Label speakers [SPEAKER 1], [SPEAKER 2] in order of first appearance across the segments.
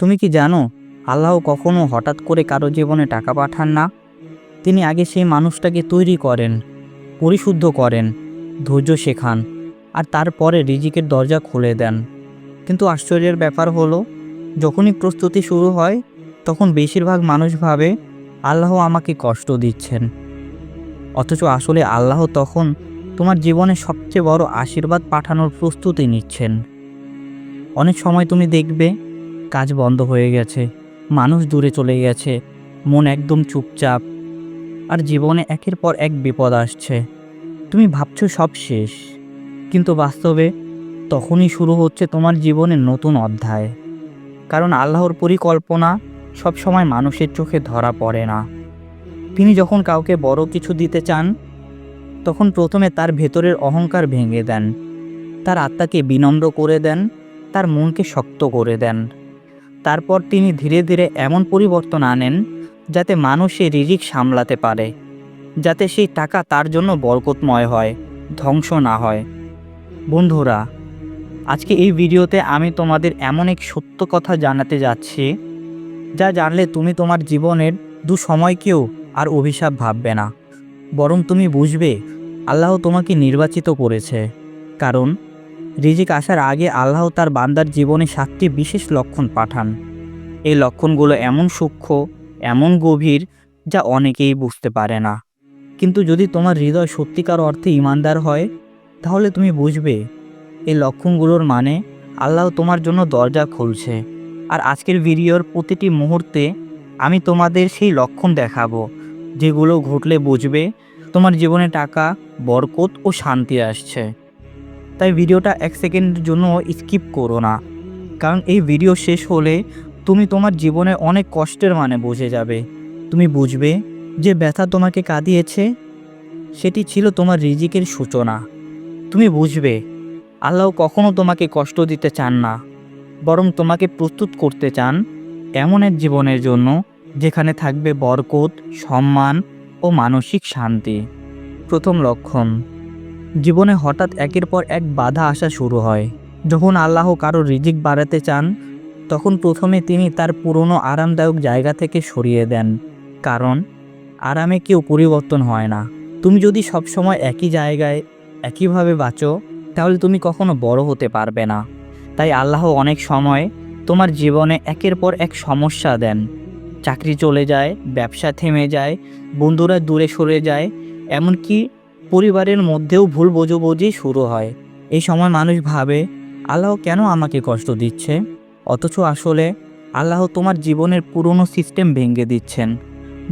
[SPEAKER 1] তুমি কি জানো, আল্লাহ কখনো হঠাৎ করে কারো জীবনে টাকা পাঠান না। তিনি আগে সেই মানুষটাকে তৈরি করেন, পরিশুদ্ধ করেন, ধৈর্য শেখান, আর তারপরে রিজিকের দরজা খুলে দেন। কিন্তু আশ্চর্যের ব্যাপার হলো, যখনই প্রস্তুতি শুরু হয় তখন বেশিরভাগ মানুষ ভাবে আল্লাহ আমাকে কষ্ট দিচ্ছেন। অথচ আসলে আল্লাহ তখন তোমার জীবনে সবচেয়ে বড় আশীর্বাদ পাঠানোর প্রস্তুতি নিচ্ছেন। অনেক সময় তুমি দেখবে কাজ বন্ধ হয়ে গেছে, মানুষ দূরে চলে গেছে, মন একদম চুপচাপ, আর জীবনে একের পর এক বিপদ আসছে। তুমি ভাবছো সব শেষ, কিন্তু বাস্তবে তখনই শুরু হচ্ছে তোমার জীবনের নতুন অধ্যায়। কারণ আল্লাহর পরিকল্পনা সবসময় মানুষের চোখে ধরা পড়ে না। তিনি যখন কাউকে বড় কিছু দিতে চান, তখন প্রথমে তার ভেতরের অহংকার ভেঙে দেন, তার আত্মাকে বিনম্র করে দেন, তার মনকে শক্ত করে দেন। তারপর তিনি ধীরে ধীরে এমন পরিবর্তন আনেন যাতে মানুষ সেই রিজিক সামলাতে পারে, যাতে সেই টাকা তার জন্য বরকতময় হয়, ধ্বংস না হয়। বন্ধুরা, আজকে এই ভিডিওতে আমি তোমাদের এমন এক সত্য কথা জানাতে যাচ্ছি, যা জানলে তুমি তোমার জীবনের দুঃসময়কেও আর অভিশাপ ভাববে না। বরং তুমি বুঝবে আল্লাহ তোমাকে নির্বাচিত করেছে। কারণ রিজিক আসার আগে আল্লাহ তার বান্দার জীবনে 7টি বিশেষ লক্ষণ পাঠান। এই লক্ষণগুলো এমন সূক্ষ্ম, এমন গভীর, যা অনেকেই বুঝতে পারে না। কিন্তু যদি তোমার হৃদয় সত্যিকার অর্থে ঈমানদার হয়, তাহলে তুমি বুঝবে এই লক্ষণগুলোর মানে আল্লাহ তোমার জন্য দরজা খুলছে। আর আজকের ভিডিওর প্রতিটি মুহূর্তে আমি তোমাদের সেই লক্ষণ দেখাবো, যেগুলো ঘটলে বুঝবে তোমার জীবনে টাকা, বরকত ও শান্তি আসছে। তাই ভিডিওটা 1 সেকেন্ডের জন্য স্কিপ করো না, কারণ এই ভিডিও শেষ হলে তুমি তোমার জীবনে অনেক কষ্টের মানে বুঝে যাবে। তুমি বুঝবে যে ব্যথা তোমাকে কাঁদিয়েছে, সেটি ছিল তোমার রিজিকের সূচনা। তুমি বুঝবে আল্লাহ কখনো তোমাকে কষ্ট দিতে চান না, বরং তোমাকে প্রস্তুত করতে চান এমন এক জীবনের জন্য যেখানে থাকবে বরকত, সম্মান ও মানসিক শান্তি। প্রথম লক্ষণ, জীবনে হঠাৎ একের পর এক বাধা আসা শুরু হয়। যখন আল্লাহ কারো রিজিক বাড়াতে চান, তখন প্রথমে তিনি তার পুরনো আরামদায়ক জায়গা থেকে সরিয়ে দেন। কারণ আরামে কেউ পরিবর্তন হয় না। তুমি যদি সবসময় একই জায়গায় একইভাবে বাঁচো, তাহলে তুমি কখনো বড় হতে পারবে না। তাই আল্লাহ অনেক সময় তোমার জীবনে একের পর এক সমস্যা দেন। চাকরি চলে যায়, ব্যবসা থেমে যায়, বন্ধুরা দূরে সরে যায়, এমনকি পরিবারের মধ্যেও ভুল বোঝাবুঝি শুরু হয়। এই সময় মানুষ ভাবে আল্লাহ কেন আমাকে কষ্ট দিচ্ছে, অথচ আসলে আল্লাহ তোমার জীবনের পুরনো সিস্টেম ভেঙে দিচ্ছেন,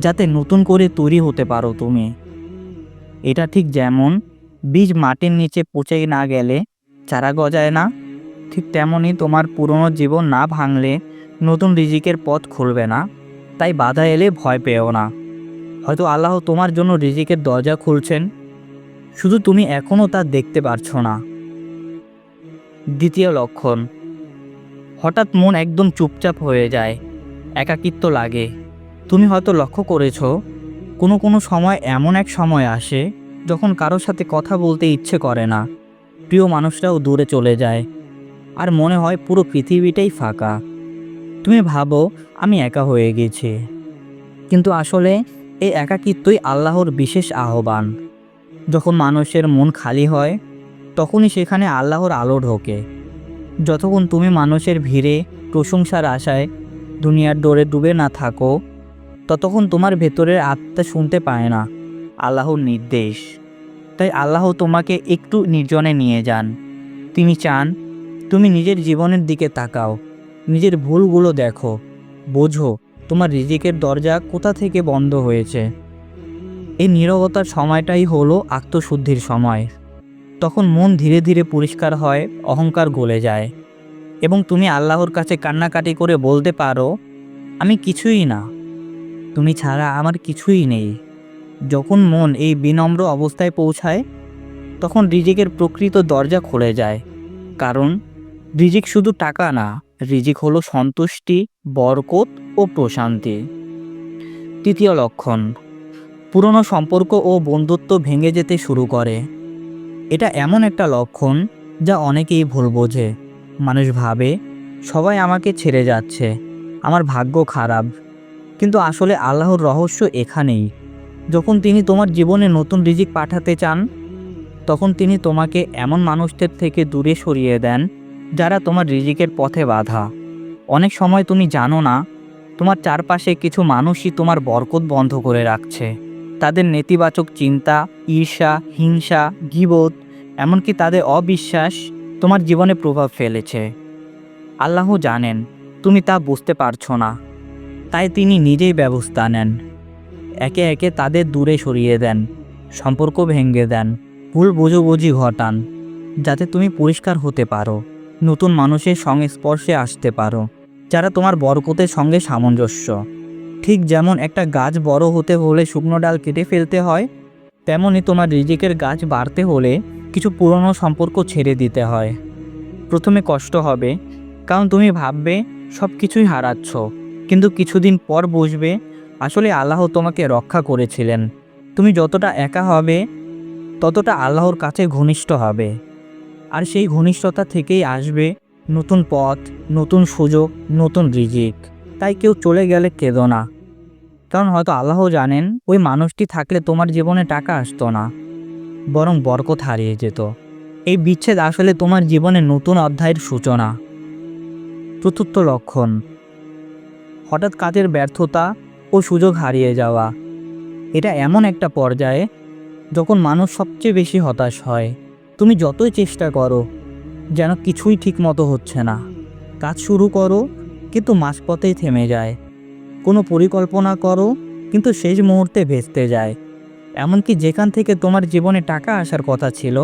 [SPEAKER 1] যাতে নতুন করে তৈরি হতে পারো তুমি। এটা ঠিক যেমন বীজ মাটির নিচে পচে না গেলে চারা গজায় না, ঠিক তেমনই তোমার পুরনো জীবন না ভাঙলে নতুন রিজিকের পথ খুলবে না। তাই বাধা এলে ভয় পেও না। হয়তো আল্লাহ তোমার জন্য রিজিকের দরজা খুলছেন, শুধু তুমি এখনও তা দেখতে পারছো না। দ্বিতীয় লক্ষণ, হঠাৎ মন একদম চুপচাপ হয়ে যায়, একাকিত্ব লাগে। তুমি হয়তো লক্ষ্য করেছো, কোনো সময় এমন এক সময় আসে যখন কারোর সাথে কথা বলতে ইচ্ছে করে না, প্রিয় মানুষরাও দূরে চলে যায়, আর মনে হয় পুরো পৃথিবীটাই ফাঁকা। তুমি ভাবো আমি একা হয়ে গেছি, কিন্তু আসলে এই একাকিত্বই আল্লাহর বিশেষ আহ্বান। যখন মানুষের মন খালি হয়, তখনই সেখানে আল্লাহর আলো ঢোকে। যতক্ষণ তুমি মানুষের ভিড়ে, প্রশংসার আশায়, দুনিয়ার ডোরে ডুবে না থাকো, ততক্ষণ তোমার ভেতরের আত্মা শুনতে পায় না আল্লাহর নির্দেশ। তাই আল্লাহ তোমাকে একটু নির্জনে নিয়ে যান। তিনি চান তুমি নিজের জীবনের দিকে তাকাও, নিজের ভুলগুলো দেখো, বোঝো তোমার রিজিকের দরজা কোথা থেকে বন্ধ হয়েছে। এই নীরবতার সময়টাই হলো আত্মশুদ্ধির সময়। তখন মন ধীরে ধীরে পরিষ্কার হয়, অহংকার গলে যায়, এবং তুমি আল্লাহর কাছে কান্নাকাটি করে বলতে পারো, আমি কিছুই না, তুমি ছাড়া আমার কিছুই নেই। যখন মন এই বিনম্র অবস্থায় পৌঁছায়, তখন রিজিকের প্রকৃত দরজা খুলে যায়। কারণ রিজিক শুধু টাকা না, রিজিক হলো সন্তুষ্টি, বরকত ও প্রশান্তি। তৃতীয় লক্ষণ, পুরনো সম্পর্ক ও বন্ধুত্ব ভেঙে যেতে শুরু করে। এটা এমন একটা লক্ষণ যা অনেকেই ভুল বোঝে। মানুষ ভাবে সবাই আমাকে ছেড়ে যাচ্ছে, আমার ভাগ্য খারাপ। কিন্তু আসলে আল্লাহর রহস্য এখানেই। যখন তিনি তোমার জীবনে নতুন রিজিক পাঠাতে চান, তখন তিনি তোমাকে এমন মানুষদের থেকে দূরে সরিয়ে দেন যারা তোমার রিজিকের পথে বাধা। অনেক সময় তুমি জানো না, তোমার চারপাশে কিছু মানুষই তোমার বরকত বন্ধ করে রাখছে। তাদের নেতিবাচক চিন্তা, ঈর্ষা, হিংসা, গীবত, এমনকি তাদের অবিশ্বাস তোমার জীবনে প্রভাব ফেলেছে। আল্লাহ জানেন তুমি তা বুঝতে পারছো না, তাই তিনি নিজেই ব্যবস্থা নেন। একে একে তাদের দূরে সরিয়ে দেন, সম্পর্ক ভেঙে দেন, ভুল বোঝাবুঝি ঘটান, যাতে তুমি পরিষ্কার হতে পারো, নতুন মানুষের সংস্পর্শে আসতে পারো যারা তোমার বরকতের সঙ্গে সামঞ্জস্য। ঠিক যেমন একটা গাছ বড় হতে হলে শুকনো ডাল কেটে ফেলতে হয়, তেমনই তোমার রিজিকের গাছ বাড়তে হলে কিছু পুরনো সম্পর্ক ছেড়ে দিতে হয়। প্রথমে কষ্ট হবে, কারণ তুমি ভাববে সব কিছুই হারাচ্ছ, কিন্তু কিছুদিন পর বুঝবে আসলে আল্লাহ তোমাকে রক্ষা করেছিলেন। তুমি যতটা একা হবে, ততটা আল্লাহর কাছে ঘনিষ্ঠ হবে, আর সেই ঘনিষ্ঠতা থেকেই আসবে নতুন পথ, নতুন সুযোগ, নতুন রিজিক। তাই কেউ চলে গেলে কেঁদো না, কারণ হয়তো আল্লাহ জানেন ওই মানুষটি থাকলে তোমার জীবনে টাকা আসতো না, বরং বরকত হারিয়ে যেত। এই বিচ্ছেদ আসলে তোমার জীবনে নতুন অধ্যায়ের সূচনা। চতুর্থ লক্ষণ, হঠাৎ কাজের ব্যর্থতা ও সুযোগ হারিয়ে যাওয়া। এটা এমন একটা পর্যায়ে যখন মানুষ সবচেয়ে বেশি হতাশ হয়। তুমি যতই চেষ্টা করো, যেন কিছুই ঠিক মতো হচ্ছে না। কাজ শুরু করো, কিন্তু মাঝপথেই থেমে যায়। কোনো পরিকল্পনা করো, কিন্তু শেষ মুহূর্তে ভেস্তে যায়। এমনকি যেখান থেকে তোমার জীবনে টাকা আসার কথা ছিল,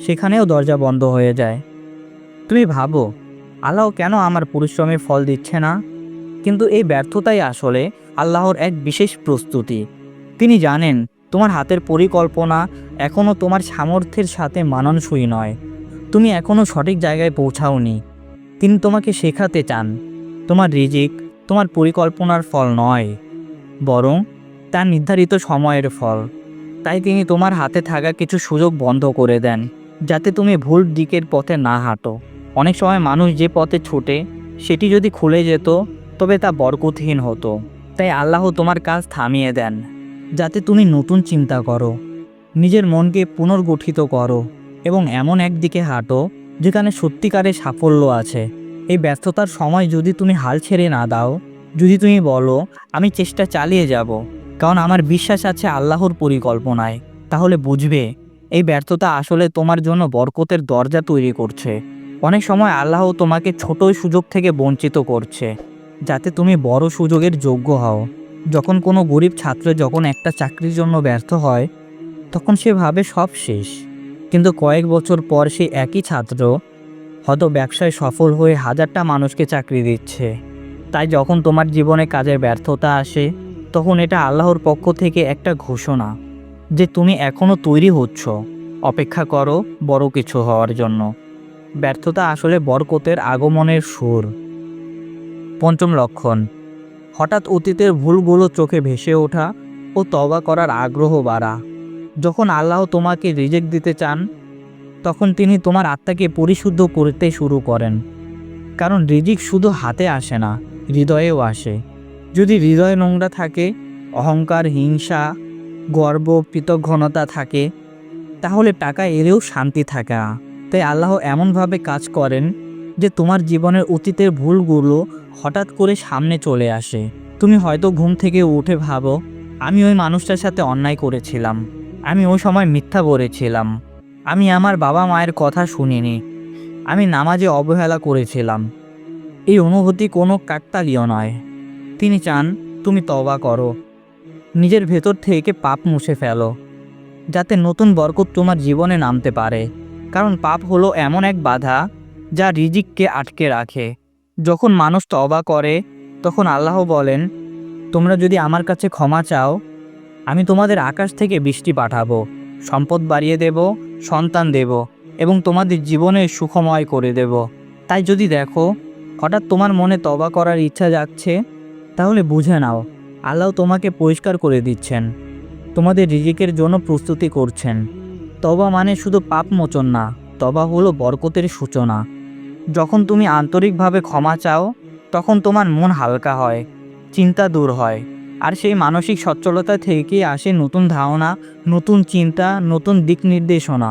[SPEAKER 1] সেখানেও দরজা বন্ধ হয়ে যায়। তুমি ভাবো, আল্লাহ কেন আমার পরিশ্রমের ফল দিচ্ছে না? কিন্তু এই ব্যর্থতাই আসলে আল্লাহর এক বিশেষ প্রস্তুতি। তিনি জানেন তোমার হাতের পরিকল্পনা এখনও তোমার সামর্থ্যের সাথে মানানসই নয়। তুমি এখনও সঠিক জায়গায় পৌঁছাওনি। তিনি তোমাকে শেখাতে চান তোমার রিজিক তোমার পরিকল্পনার ফল নয়, বরং তার নির্ধারিত সময়ের ফল। তাই তিনি তোমার হাতে থাকা কিছু সুযোগ বন্ধ করে দেন, যাতে তুমি ভুল দিকের পথে না হাঁটো। অনেক সময় মানুষ যে পথে ছুটে, সেটি যদি খুলে যেত, তবে তা বরকতহীন হতো। তাই আল্লাহ তোমার কাজ থামিয়ে দেন, যাতে তুমি নতুন চিন্তা করো, নিজের মনকে পুনর্গঠিত করো এবং এমন একদিকে হাঁটো যেখানে সত্যিকারের সাফল্য আছে। এই ব্যর্থতার সময় যদি তুমি হাল ছেড়ে না দাও, যদি তুমি বলো আমি চেষ্টা চালিয়ে যাব, কারণ আমার বিশ্বাস আছে আল্লাহর পরিকল্পনায়, তাহলে বুঝবে এই ব্যর্থতা আসলে তোমার জন্য বরকতের দরজা তৈরি করছে। অনেক সময় আল্লাহ তোমাকে ছোট সুযোগ থেকে বঞ্চিত করছে, যাতে তুমি বড় সুযোগের যোগ্য হও। যখন কোনো গরিব ছাত্র যখন একটা চাকরির জন্য ব্যর্থ হয়, তখন সে ভাবে সব শেষ। কিন্তু কয়েক বছর পর সে একই ছাত্র হয়তো ব্যবসায় সফল হয়ে হাজারটা মানুষকে চাকরি দিচ্ছে। তাই যখন তোমার জীবনে কাজের ব্যর্থতা আসে, তখন এটা আল্লাহর পক্ষ থেকে একটা ঘোষণা যে তুমি এখনও তৈরি হচ্ছ। অপেক্ষা করো বড় কিছু হওয়ার জন্য। ব্যর্থতা আসলে বরকতের আগমনের সুর। পঞ্চম লক্ষণ, হঠাৎ অতীতের ভুলগুলো চোখে ভেসে ওঠা ও তওবা করার আগ্রহ বাড়া। যখন আল্লাহ তোমাকে রিজেক্ট দিতে চান, তখন তিনি তোমার আত্মাকে পরিশুদ্ধ করতে শুরু করেন। কারণ রিজিক শুধু হাতে আসে না, হৃদয়েও আসে। যদি হৃদয় নোংরা থাকে, অহংকার, হিংসা, গর্ব, কৃতঘ্নতা থাকে, তাহলে টাকা এলেও শান্তি থাকে না। তাই আল্লাহ এমনভাবে কাজ করেন যে তোমার জীবনের অতীতের ভুলগুলো হঠাৎ করে সামনে চলে আসে। তুমি হয়তো ঘুম থেকে উঠে ভাবো, আমি ওই মানুষটার সাথে অন্যায় করেছিলাম, আমি ওই সময় মিথ্যা বলেছিলাম, আমি আমার বাবা মায়ের কথা শুনিনি, আমি নামাজে অবহেলা করেছিলাম। এই অনুভূতি কোনো কাকতালীয় নয়। তিনি চান তুমি তওবা করো, নিজের ভেতর থেকে পাপ মুছে ফেলো, যাতে নতুন বরকত তোমার জীবনে নামতে পারে। কারণ পাপ হলো এমন এক বাধা যা রিজিককে আটকে রাখে। যখন মানুষ তওবা করে, তখন আল্লাহ বলেন, তোমরা যদি আমার কাছে ক্ষমা চাও, আমি তোমাদের আকাশ থেকে বৃষ্টি পাঠাবো, সম্পদ বাড়িয়ে দেব, সন্তান দেব এবং তোমাদের জীবনে সুখময় করে দেব। তাই যদি দেখো হঠাৎ তোমার মনে তওবা করার ইচ্ছা জাগছে, তাহলে বুঝে নাও আল্লাহ তোমাকে পরিষ্কার করে দিচ্ছেন, তোমাদের রিজিকের জন্য প্রস্তুতি করছেন। তওবা মানে শুধু পাপ মোচন না, তওবা হলো বরকতের সূচনা। যখন তুমি আন্তরিকভাবে ক্ষমা চাও, তখন তোমার মন হালকা হয়, চিন্তা দূর হয়, আর সেই মানসিক সচ্ছলতা থেকে আসে নতুন ধারণা, নতুন চিন্তা, নতুন দিক নির্দেশনা।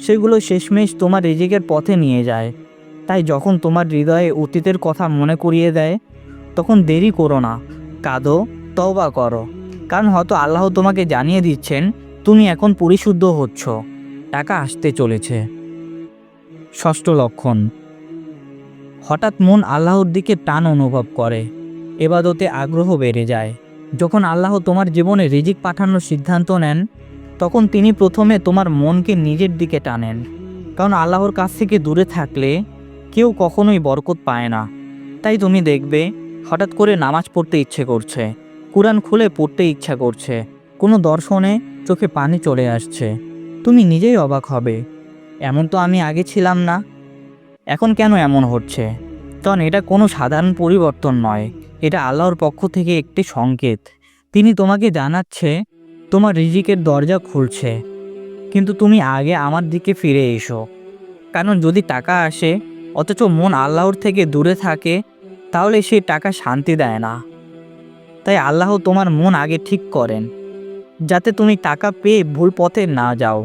[SPEAKER 1] সেগুলো শেষমেশ তোমার রিজিকের পথে নিয়ে যায়। তাই যখন তোমার হৃদয়ে অতীতের কথা মনে করিয়ে দেয়, তখন দেরি করো না, কাঁদো, তওবা করো। কারণ হয়তো আল্লাহ তোমাকে জানিয়ে দিচ্ছেন তুমি এখন পরিশুদ্ধ হচ্ছ, টাকা আসতে চলেছে। ষষ্ঠ লক্ষণ, হঠাৎ মন আল্লাহর দিকে টান অনুভব করে, এবাদতে আগ্রহ বেড়ে যায়। যখন আল্লাহ তোমার জীবনে রিজিক পাঠানোর সিদ্ধান্ত নেন, তখন তিনি প্রথমে তোমার মনকে নিজের দিকে টানেন। কারণ আল্লাহর কাছ থেকে দূরে থাকলে কেউ কখনোই বরকত পায় না। তাই তুমি দেখবে হঠাৎ করে নামাজ পড়তে ইচ্ছে করছে, কুরআন খুলে পড়তে ইচ্ছা করছে, কোনো দর্শনে চোখে পানি চলে আসছে। তুমি নিজেই অবাক হবে, এমন তো আমি আগে ছিলাম না, এখন কেন এমন হচ্ছে? কারণ এটা কোনো সাধারণ পরিবর্তন নয়, এটা আল্লাহর পক্ষ থেকে একটি সংকেত। তিনি তোমাকে জানাচ্ছে তোমার রিজিকের দরজা খুলছে, কিন্তু তুমি আগে আমার দিকে ফিরে এসো। কারণ যদি টাকা আসে অথচ মন আল্লাহর থেকে দূরে থাকে, তাহলে সেই টাকা শান্তি দেয় না। তাই আল্লাহ তোমার মন আগে ঠিক করেন, যাতে তুমি টাকা পেয়ে ভুল পথে না যাও।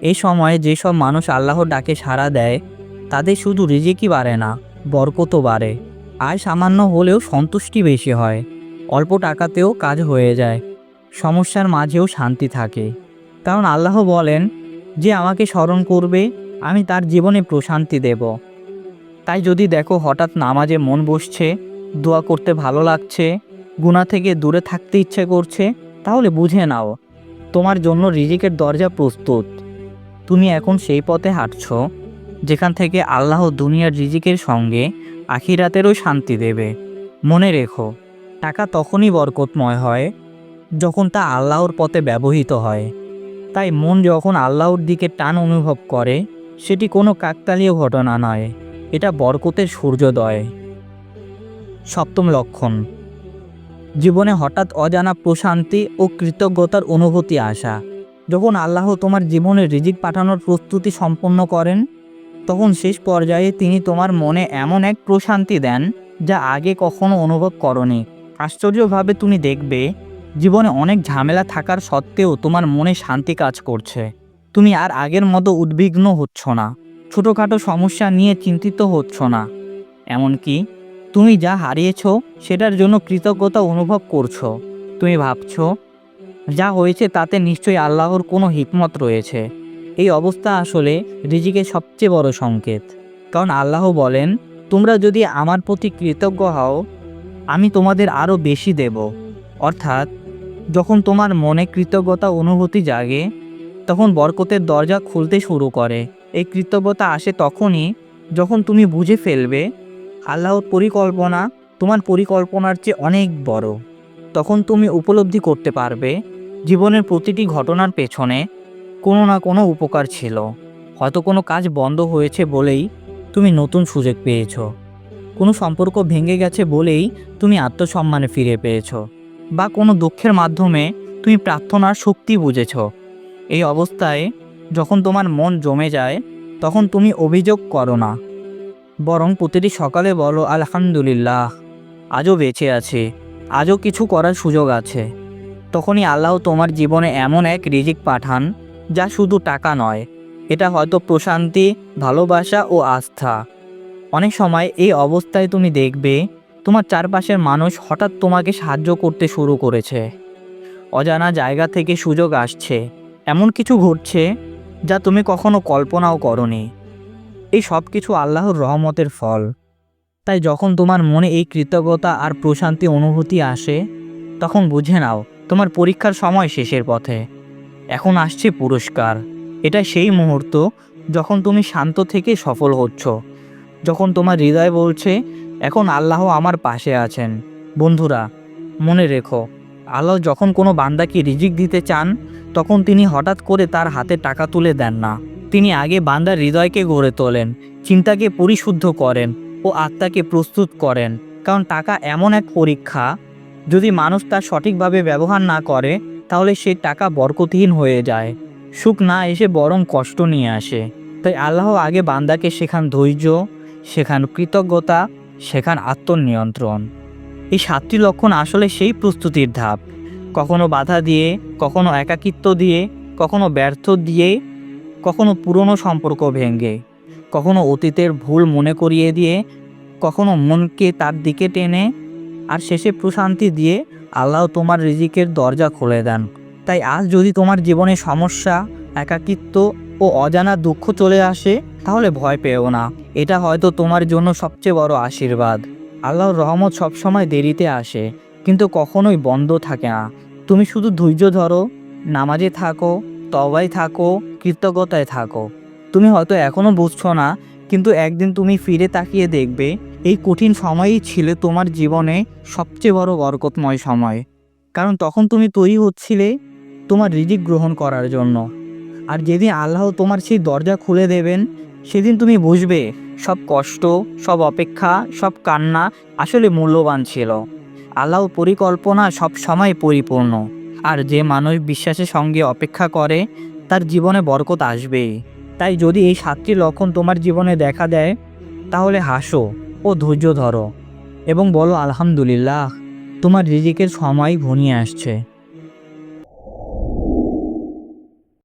[SPEAKER 1] এই সময়ে যেসব মানুষ আল্লাহর ডাকে সাড়া দেয়, তাদের শুধু রিজিকই বাড়ে না, বরকতও বাড়ে। আয় সামান্য হলেও সন্তুষ্টি বেশি হয়, অল্প টাকাতেও কাজ হয়ে যায়, সমস্যার মাঝেও শান্তি থাকে। কারণ আল্লাহ বলেন, যে আমাকে স্মরণ করবে আমি তার জীবনে প্রশান্তি দেব। তাই যদি দেখো হঠাৎ নামাজে মন বসছে, দোয়া করতে ভালো লাগছে, গুনাহ থেকে দূরে থাকতে ইচ্ছে করছে, তাহলে বুঝে নাও তোমার জন্য রিজিকের দরজা প্রস্তুত। তুমি এখন সেই পথে হাঁটছো যেখান থেকে আল্লাহ দুনিয়ার রিজিকের সঙ্গে আখিরাতেরও শান্তি দেবে। মনে রেখো, টাকা তখনই বরকতময় হয় যখন তা আল্লাহর পথে ব্যবহৃত হয়। তাই মন যখন আল্লাহর দিকে টান অনুভব করে, সেটি কোনো কাকতালীয় ঘটনা নয়, এটা বরকতের সূর্যোদয়। সপ্তম লক্ষণ, জীবনে হঠাৎ অজানা প্রশান্তি ও কৃতজ্ঞতার অনুভূতি আসা। যখন আল্লাহ তোমার জীবনে রিজিক পাঠানোর প্রস্তুতি সম্পন্ন করেন, তখন শেষ পর্যায়ে তিনি তোমার মনে এমন এক প্রশান্তি দেন যা আগে কখনো অনুভব করনি। আশ্চর্যভাবে তুমি দেখবে জীবনে অনেক ঝামেলা থাকার সত্ত্বেও তোমার মনে শান্তি কাজ করছে। তুমি আর আগের মতো উদ্বিগ্ন হচ্ছ না, ছোটোখাটো সমস্যা নিয়ে চিন্তিত হচ্ছ না। এমনকি তুমি যা হারিয়েছ সেটার জন্য কৃতজ্ঞতা অনুভব করছো। তুমি ভাবছো যা হয়েছে তাতে নিশ্চয়ই আল্লাহর কোনো হিকমত রয়েছে। এই অবস্থা আসলে রিজিকের সবচেয়ে বড় সংকেত। কারণ আল্লাহ বলেন, তোমরা যদি আমার প্রতি কৃতজ্ঞ হও, আমি তোমাদের আরও বেশি দেব। অর্থাৎ যখন তোমার মনে কৃতজ্ঞতা অনুভূতি জাগে, তখন বরকতের দরজা খুলতে শুরু করে। এই কৃতজ্ঞতা আসে তখনই যখন তুমি বুঝে ফেলবে আল্লাহর পরিকল্পনা তোমার পরিকল্পনার চেয়ে অনেক বড়। তখন তুমি উপলব্ধি করতে পারবে জীবনের প্রতিটি ঘটনার পেছনে কোনো না কোনো উপকার ছিল। হয়তো কোনো কাজ বন্ধ হয়েছে বলেই তুমি নতুন সুযোগ পেয়েছ, কোনো সম্পর্ক ভেঙে গেছে বলেই তুমি আত্মসম্মানে ফিরে পেয়েছ, বা কোনো দুঃখের মাধ্যমে তুমি প্রার্থনার শক্তি বুঝেছ। এই অবস্থায় যখন তোমার মন জমে যায়, তখন তুমি অভিযোগ করো না, বরং প্রতিটি সকালে বলো, আলহামদুলিল্লাহ, আজও বেঁচে আছি, আজও কিছু করার সুযোগ আছে। তখনই আল্লাহ তোমার জীবনে এমন এক রিজিক পাঠান যা শুধু টাকা নয়, এটা হয়তো প্রশান্তি, ভালোবাসা ও আস্থা। অনেক সময় এই অবস্থায় তুমি দেখবে তোমার চারপাশের মানুষ হঠাৎ তোমাকে সাহায্য করতে শুরু করেছে, অজানা জায়গা থেকে সুযোগ আসছে, এমন কিছু ঘটছে যা তুমি কখনো কল্পনাও করনি। এই সব কিছু আল্লাহর রহমতের ফল। তাই যখন তোমার মনে এই কৃতজ্ঞতা আর প্রশান্তি অনুভূতি আসে, তখন বুঝে নাও তোমার পরীক্ষার সময় শেষের পথে, এখন আসছে পুরস্কার। এটা সেই মুহূর্ত যখন তুমি শান্ত থেকে সফল হচ্ছ, যখন তোমার হৃদয় বলছে এখন আল্লাহ আমার পাশে আছেন। বন্ধুরা, মনে রেখো, আল্লাহ যখন কোনো বান্দাকে রিজিক দিতে চান, তখন তিনি হঠাৎ করে তার হাতে টাকা তুলে দেন না। তিনি আগে বান্দার হৃদয়কে গড়ে তোলেন, চিন্তাকে পরিশুদ্ধ করেন ও আত্মাকে প্রস্তুত করেন। কারণ টাকা এমন এক পরীক্ষা, যদি মানুষ তার সঠিকভাবে ব্যবহার না করে, তাহলে সে টাকা বরকতহীন হয়ে যায়, সুখ না এসে বরং কষ্ট নিয়ে আসে। তাই আল্লাহ আগে বান্দাকে শেখান ধৈর্য, শেখান কৃতজ্ঞতা, শেখান আত্মনিয়ন্ত্রণ। এই 7টি লক্ষণ আসলে সেই প্রস্তুতির ধাপ। কখনো বাধা দিয়ে, কখনো একাকিত্ব দিয়ে, কখনো ব্যর্থ দিয়ে, কখনো পুরনো সম্পর্ক ভেঙে, কখনো অতীতের ভুল মনে করিয়ে দিয়ে, কখনো মনকে তার দিকে টেনে, আর শেষে প্রশান্তি দিয়ে আল্লাহ তোমার রিজিকের দরজা খুলে দেন। তাই আজ যদি তোমার জীবনে সমস্যা, একাকিত্ব ও অজানা দুঃখ চলে আসে, তাহলে ভয় পেও না। এটা হয়তো তোমার জন্য সবচেয়ে বড় আশীর্বাদ। আল্লাহর রহমত সবসময় দেরিতে আসে, কিন্তু কখনোই বন্ধ থাকে না। তুমি শুধু ধৈর্য ধরো, নামাজে থাকো, তওবায় থাকো, কৃতজ্ঞতায় থাকো। তুমি হয়তো এখনও বুঝছো না, কিন্তু একদিন তুমি ফিরে তাকিয়ে দেখবে এই কঠিন সময়ই ছিল তোমার জীবনে সবচেয়ে বড় বরকতময় সময়। কারণ তখন তুমি তৈরি হচ্ছিলে তোমার রিজিক গ্রহণ করার জন্য। আর যেদিন আল্লাহ তোমার সেই দরজা খুলে দেবেন, সেদিন তুমি বুঝবে সব কষ্ট, সব অপেক্ষা, সব কান্না আসলে মূল্যবান ছিল। আল্লাহর পরিকল্পনা সব সময় পরিপূর্ণ। আর যে মানুষ বিশ্বাসের সঙ্গে অপেক্ষা করে, তার জীবনে বরকত আসবে। তাই যদি এই 7টি লক্ষণ তোমার জীবনে দেখা দেয়, তাহলে হাসো ও ধৈর্য ধরো এবং বলো আলহামদুলিল্লাহ, তোমার রিজিকের সময় ঘনিয়ে আসছে।